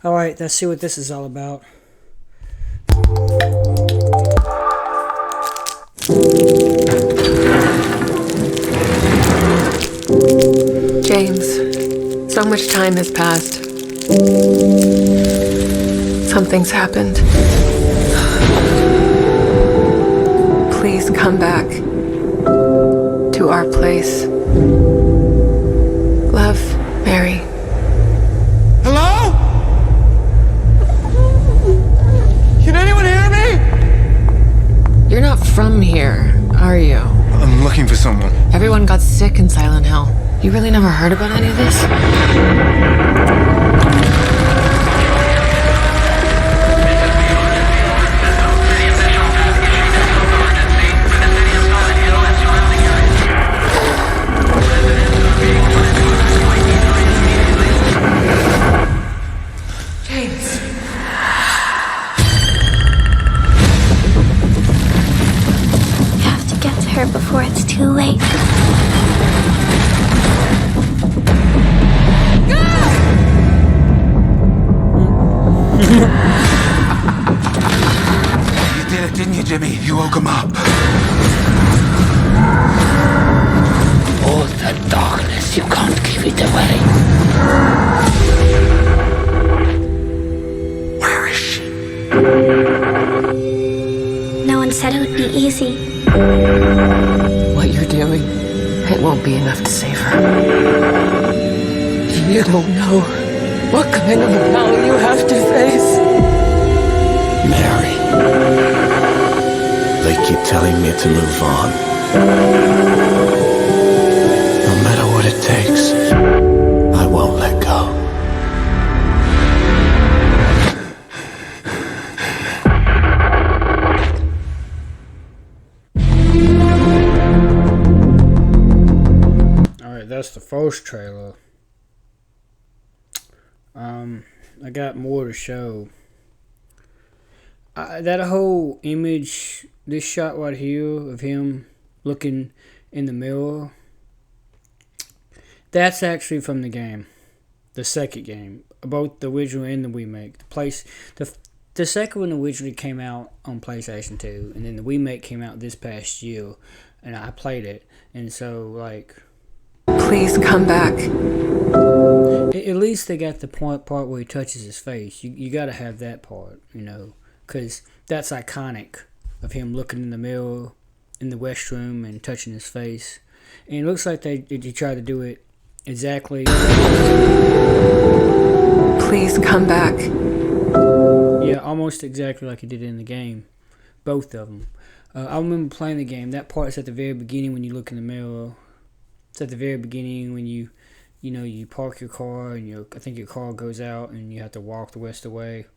Alright, let's see what this is all about. James, so much time has passed. Something's happened. Please come back to our place. Love, Mary. Hello? Can anyone hear me? You're not from here, are you? I'm looking for someone. Everyone got sick in Silent Hill. You really never heard about any of this? Before it's too late. You did it, didn't you, Jimmy? You woke him up. All that darkness, you can't give it away. Where is she? No one said it would be easy. What you're doing, it won't be enough to save her. You don't know what kind of hell you have to face. Mary. They keep telling me to move on. No matter what it takes, I won't let go. That's the first trailer. I got more to show. That whole image, this shot right here of him looking in the mirror, that's actually from the game, the second game, both the original and the remake. The second one originally came out on PlayStation 2, and then the remake came out this past year, and I played it, and so like. Please come back. At least they got the part where he touches his face. You got to have that part, because that's iconic of him looking in the mirror in the restroom and touching his face. And it looks like they tried to do it exactly. Please come back. Yeah, almost exactly like he did in the game. Both of them. I remember playing the game. That part's at the very beginning when you look in the mirror. It's at the very beginning when you park your car and I think your car goes out and you have to walk the rest of the way.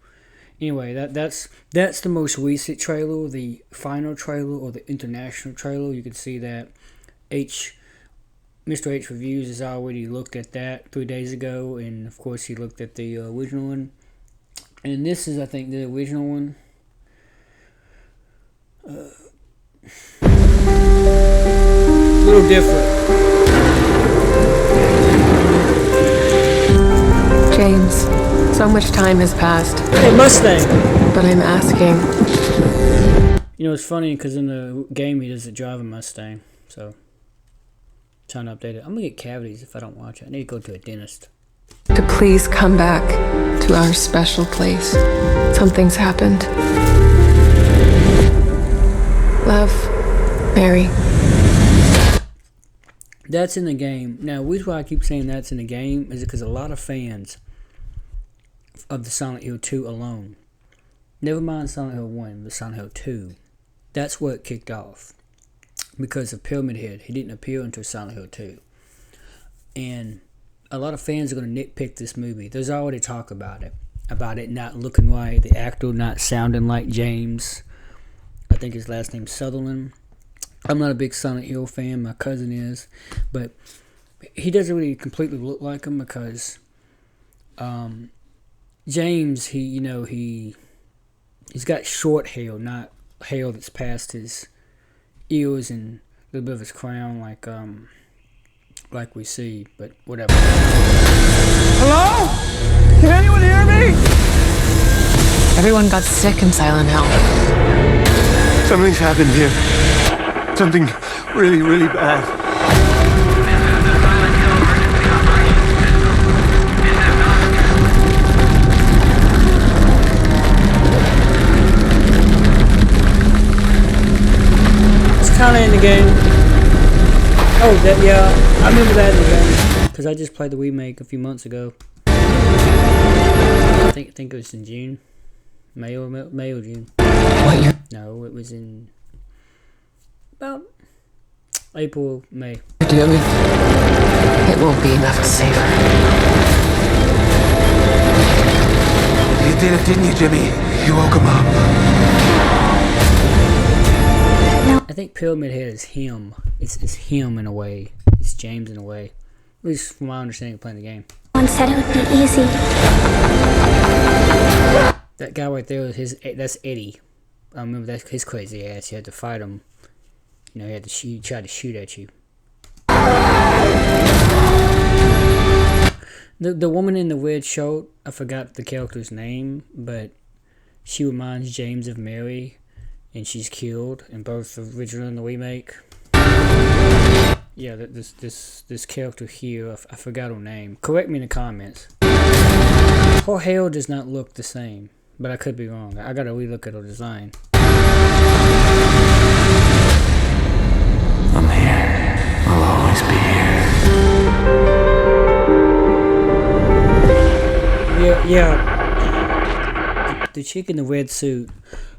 Anyway, that's the most recent trailer, the final trailer or the international trailer. You can see that Mr. H Reviews has already looked at that 3 days ago, and of course he looked at the original one. And this is, I think, the original one. A little different. James, so much time has passed. Hey, Mustang! But I'm asking. It's funny because in the game he doesn't drive a Mustang, so trying to update it. I'm gonna get cavities if I don't watch it. I need to go to a dentist. To please come back to our special place. Something's happened. Love, Mary. That's in the game. Now, the reason why I keep saying that's in the game is because a lot of fans of the Silent Hill 2 alone, never mind Silent Hill 1, but Silent Hill 2, that's where it kicked off. Because of Pyramid Head. He didn't appear until Silent Hill 2. And a lot of fans are going to nitpick this movie. There's already talk about it not looking right, the actor not sounding like James. I think his last name's Sutherland. I'm not a big Silent Hill fan. My cousin is. But he doesn't really completely look like him because James, he's got short hair, not hair that's past his ears and a little bit of his crown like we see, but whatever. Hello? Can anyone hear me? Everyone got sick in Silent Hill. Something's happened here. Something really, really bad. It's kind of in the game. Oh, that, yeah, I remember that in the game because I just played the remake a few months ago. I think it was in June, May or June. What you're No, it was in about April, May. doing, it won't be enough to save her. You did it, didn't you, Jimmy? You woke him up. I think Pyramid Head is him. It's him in a way. It's James in a way. At least from my understanding of playing the game. No one said it would be easy. That guy right there is that's Eddie. I remember that's his crazy ass. You had to fight him. You know, he had to shoot, he tried to shoot at you. The woman in the red shirt, I forgot the character's name, but she reminds James of Mary, and she's killed in both the original and the remake. Yeah, this character here, I forgot her name. Correct me in the comments. Her hair does not look the same, but I could be wrong. I gotta relook at her design. I'm here. I'll always be here. Yeah. The chick in the red suit,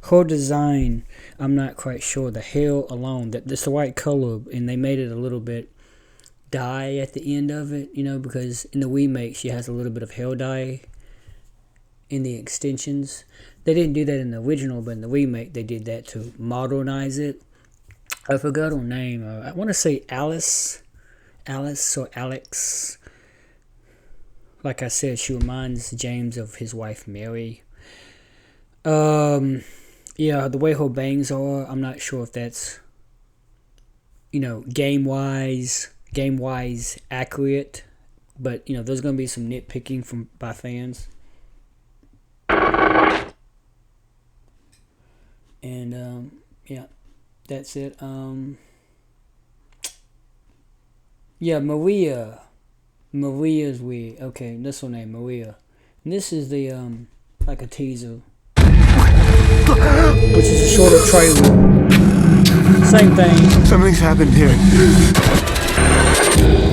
her design, I'm not quite sure. The hair alone, that's the right color, and they made it a little bit dye at the end of it, you know, because in the remake she has a little bit of hair dye in the extensions. They didn't do that in the original, but in the remake they did that to modernize it. I forgot her name. I want to say Alice or Alex. Like I said, she reminds James of his wife Mary. Yeah, the way her bangs are, I'm not sure if that's, you know, game-wise accurate. But, you know, there's going to be some nitpicking by fans. And, yeah, that's it. Yeah, Maria's weird. Okay, that's her name, Maria. And this is the, like a teaser. Which is a shorter trailer. Same thing. Something's happened here.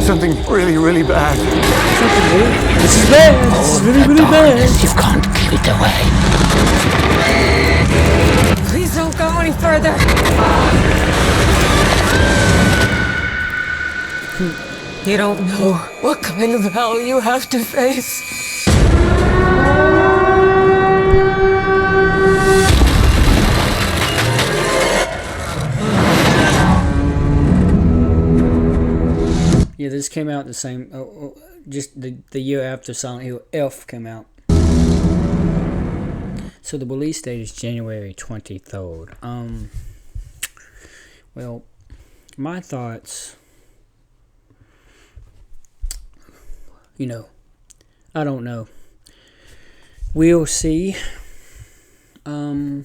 Something really, really bad. Something weird. This is bad. This is really, really bad. You can't keep it away. Please don't go any further. You don't know what kind of hell you have to face. Yeah, this came out the same, just the year after Silent Hill F came out. So the release date is January 23rd. Well, my thoughts, you know, I don't know. We'll see. It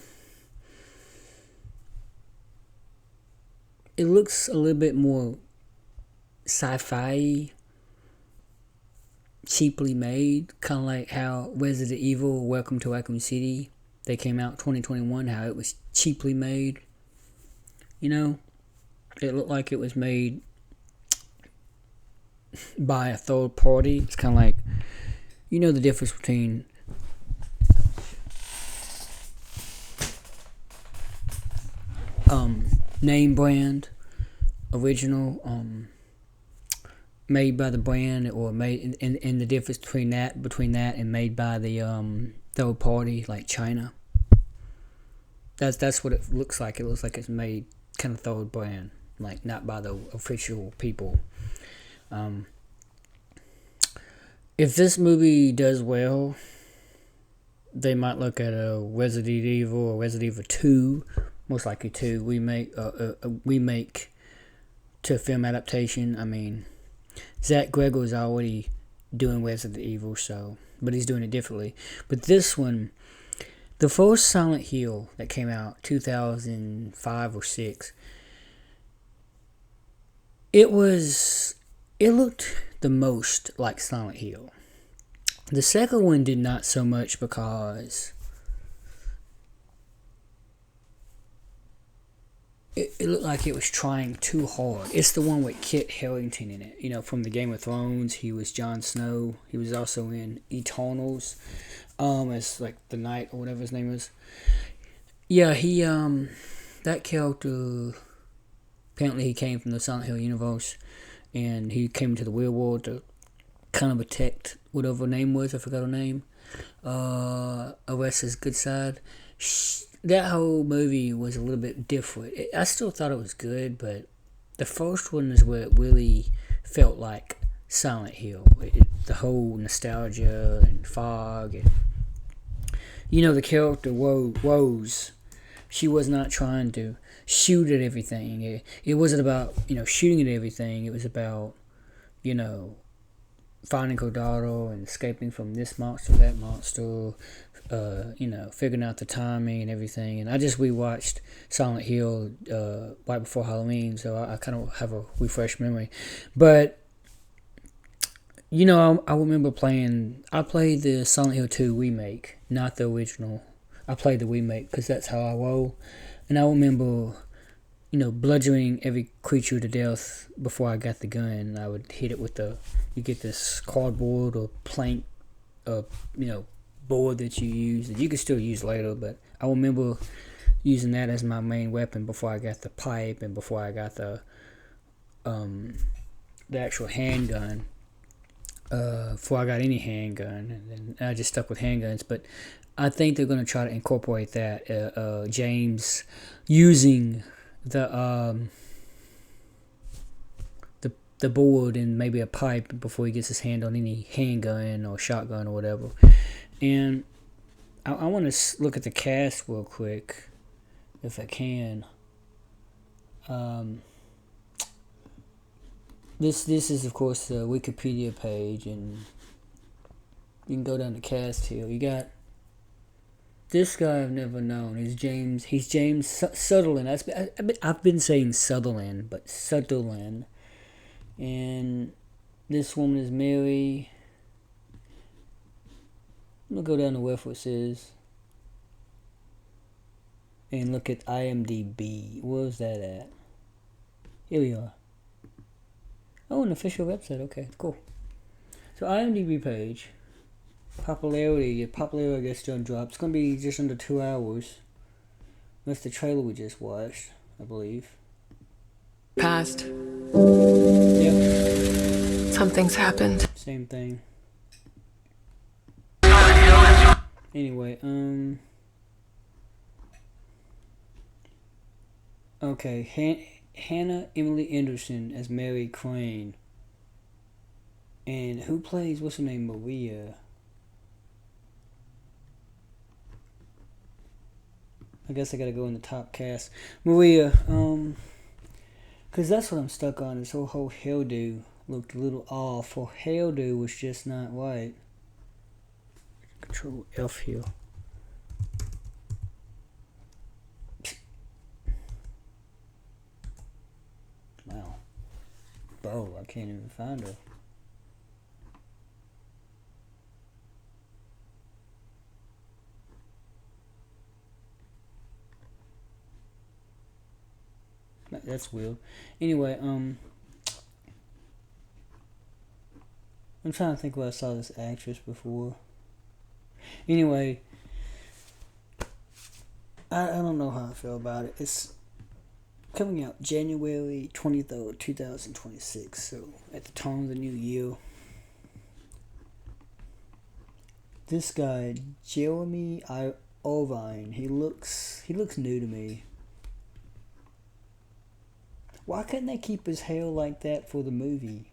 looks a little bit more sci-fi, cheaply made, kind of like how Resident Evil Welcome to Raccoon City, they came out 2021, how it was cheaply made. You know, it looked like it was made by a third party. It's kind of like, you know, the difference between name brand, original, made by the brand, or made in the difference between that and made by the third party, like China. That's what it looks like. It looks like it's made kind of third brand, like not by the official people. If this movie does well, they might look at a Resident Evil or Resident Evil 2, most likely 2 remake to a film adaptation. I mean, Zach Gregor is already doing Resident Evil, but he's doing it differently. But this one, The first Silent Hill that came out 2005 or 6, it looked the most like Silent Hill. The second one did not so much because it looked like it was trying too hard. It's the one with Kit Harington in it. You know, from the Game of Thrones, he was Jon Snow. He was also in Eternals, as like the knight or whatever his name is. Yeah, he that character, apparently he came from the Silent Hill universe, and he came into the real world to kind of protect whatever her name was. I forgot her name. Arresta's good side. That whole movie was a little bit different. I still thought it was good, but the first one is where it really felt like Silent Hill. The whole nostalgia and fog, and you know, the character Rose. She was not trying to shoot at everything. It wasn't about, you know, shooting at everything. It was about, you know, finding her daughter and escaping from this monster, that monster. You know, figuring out the timing and everything. And I just rewatched Silent Hill right before Halloween, so I kind of have a refreshed memory. But you know, I remember I played the Silent Hill 2 remake, not the original. I played the remake because that's how I roll. And I remember, you know, bludgeoning every creature to death before I got the gun. I would hit it with you get this cardboard or plank, you know, board that you use that you can still use later, but I remember using that as my main weapon before I got the pipe and before I got the actual handgun. Before I got any handgun, and then I just stuck with handguns. But I think they're going to try to incorporate that. James using the board and maybe a pipe before he gets his hand on any handgun or shotgun or whatever. And I want to look at the cast real quick, if I can. This is of course the Wikipedia page, and you can go down to cast here. You got this guy I've never known. He's James Sutherland. I've been saying Sutherland, but Sutherland. And this woman is Mary. I'm going to go down to references and look at IMDb. Where's that at? Here we are. Oh, an official website. Okay, cool. So IMDb page. Popularity I guess don't drop. It's going to be just under 2 hours. That's the trailer we just watched, I believe. Past. Yep. Something's happened. Same thing. Anyway, okay, Hannah Emily Anderson as Mary Crane. And who plays, what's her name, Maria? I guess I gotta go in the top cast. Maria, because that's what I'm stuck on, is her whole hairdo looked a little off. Her hairdo was just not right. Control F here. Wow. Bo, I can't even find her. That's weird. Anyway, I'm trying to think where I saw this actress before. Anyway, I don't know how I feel about it. It's coming out January 23rd, 2026, so at the turn of the new year. This guy, Jeremy Irvine, he looks new to me. Why couldn't they keep his hair like that for the movie?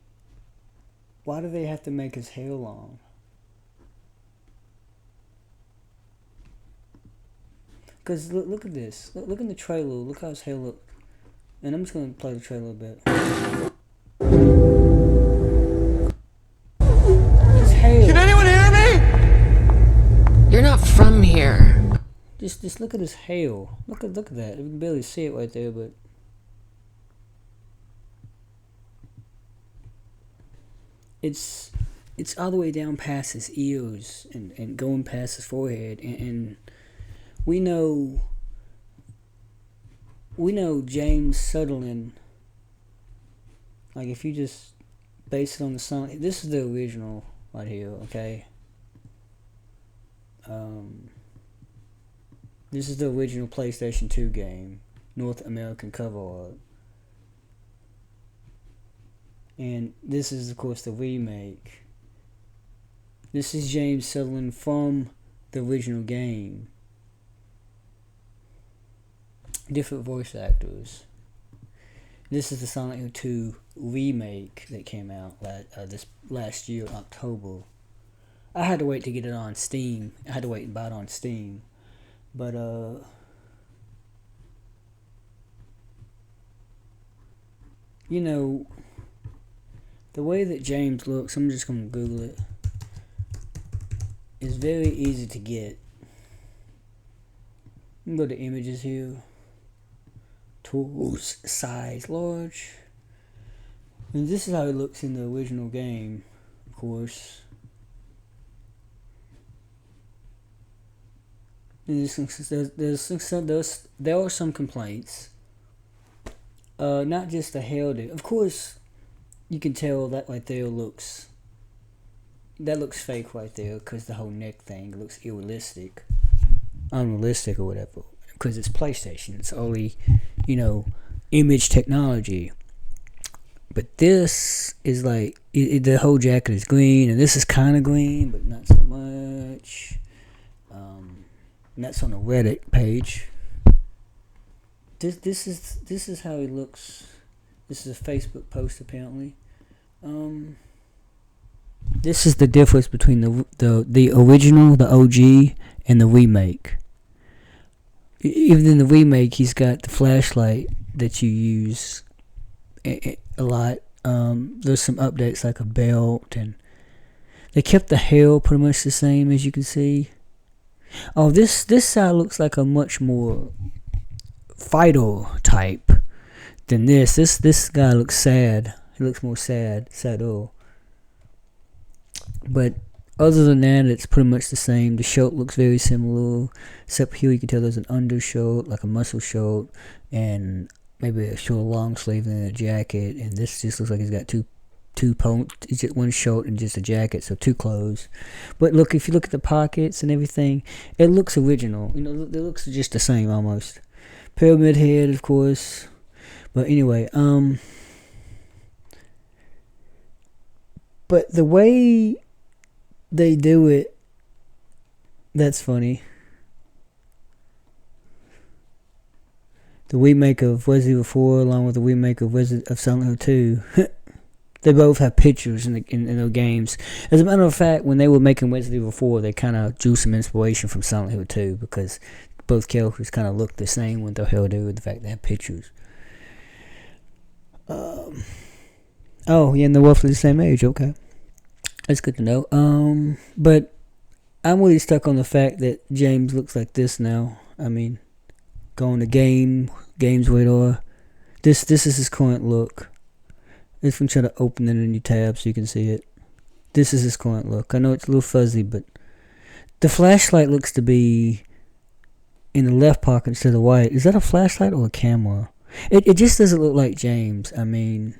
Why do they have to make his hair long? Because look at this. Look in the trailer. Look how his hair looks. And I'm just going to play the trailer a bit. His hair. Can anyone hear me? You're not from here. just look at his hail. Look at that. You can barely see it right there, but it's all the way down past his ears and going past his forehead, and we know James Sutherland. Like, if you just base it on the song, this is the original right here, okay? This is the original PlayStation 2 game, North American cover art. And this is, of course, the remake. This is James Sutherland from the original game. Different voice actors. This is the Silent Hill 2 remake that came out this last year, October. I had to wait to get it on Steam. I had to wait and buy it on Steam. But, you know, the way that James looks, I'm just going to Google it, is very easy to get. You can go to images here. Tools, size, large. And this is how it looks in the original game, of course. And there are some complaints. Not just the hair. Of course, you can tell that right there looks fake right there, because the whole neck thing looks unrealistic or whatever. Because it's PlayStation, it's only, image technology. But this is like, the whole jacket is green, and this is kind of green, but not so much. And that's on the Reddit page. This is how he looks. This is a Facebook post, apparently. This is the difference between the original, the OG, and the remake. Even in the remake, he's got the flashlight that you use a lot. There's some updates like a belt, and they kept the hair pretty much the same, as you can see. Oh, this side looks like a much more fighter type than this. This guy looks sad. He looks more sadder. But other than that, it's pretty much the same. The shirt looks very similar, except here you can tell there's an undershirt, like a muscle shirt, and maybe a short long sleeve and a jacket. And this just looks like he's got two it's just one shirt and just a jacket, so two clothes. But look, if you look at the pockets and everything, it looks original. It looks just the same almost. Pyramid head, of course. But anyway, but the way they do it, that's funny. The remake of Resident Evil 4 along with the remake of Silent Hill 2, they both have pictures in their games. As a matter of fact, when they were making Resident Evil 4, they kind of drew some inspiration from Silent Hill 2, because both characters kind of look the same with their hairdo and the fact they have pictures. Oh, yeah, and they're roughly the same age. Okay, that's good to know. But I'm really stuck on the fact that James looks like this now. I mean, going to Games Radar. This is his current look. If we try to open it in your tab so you can see it. This is his current look. I know it's a little fuzzy, but the flashlight looks to be in the left pocket instead of the right. Is that a flashlight or a camera? It just doesn't look like James. I mean,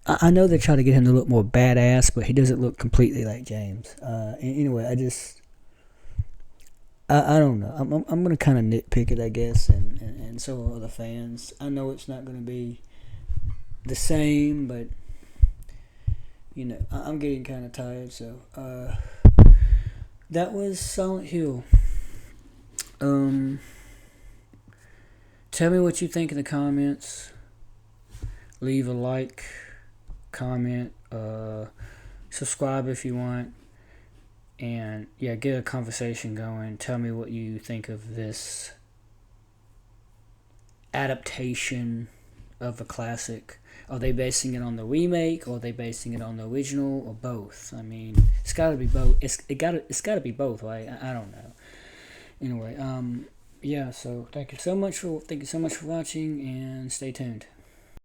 I know they try to get him to look more badass, but he doesn't look completely like James. Anyway, I don't know. I'm gonna kind of nitpick it, I guess, and so are other fans. I know it's not gonna be the same, but I'm getting kind of tired. So that was Silent Hill. Tell me what you think in the comments. Leave a like, comment, subscribe if you want, and yeah, get a conversation going. Tell me what you think of this adaptation of a classic. Are they basing it on the remake, or are they basing it on the original, or both? I mean, it's got to be both. It's got to be both, right? I don't know. Anyway, yeah. So thank you so much for watching, and stay tuned.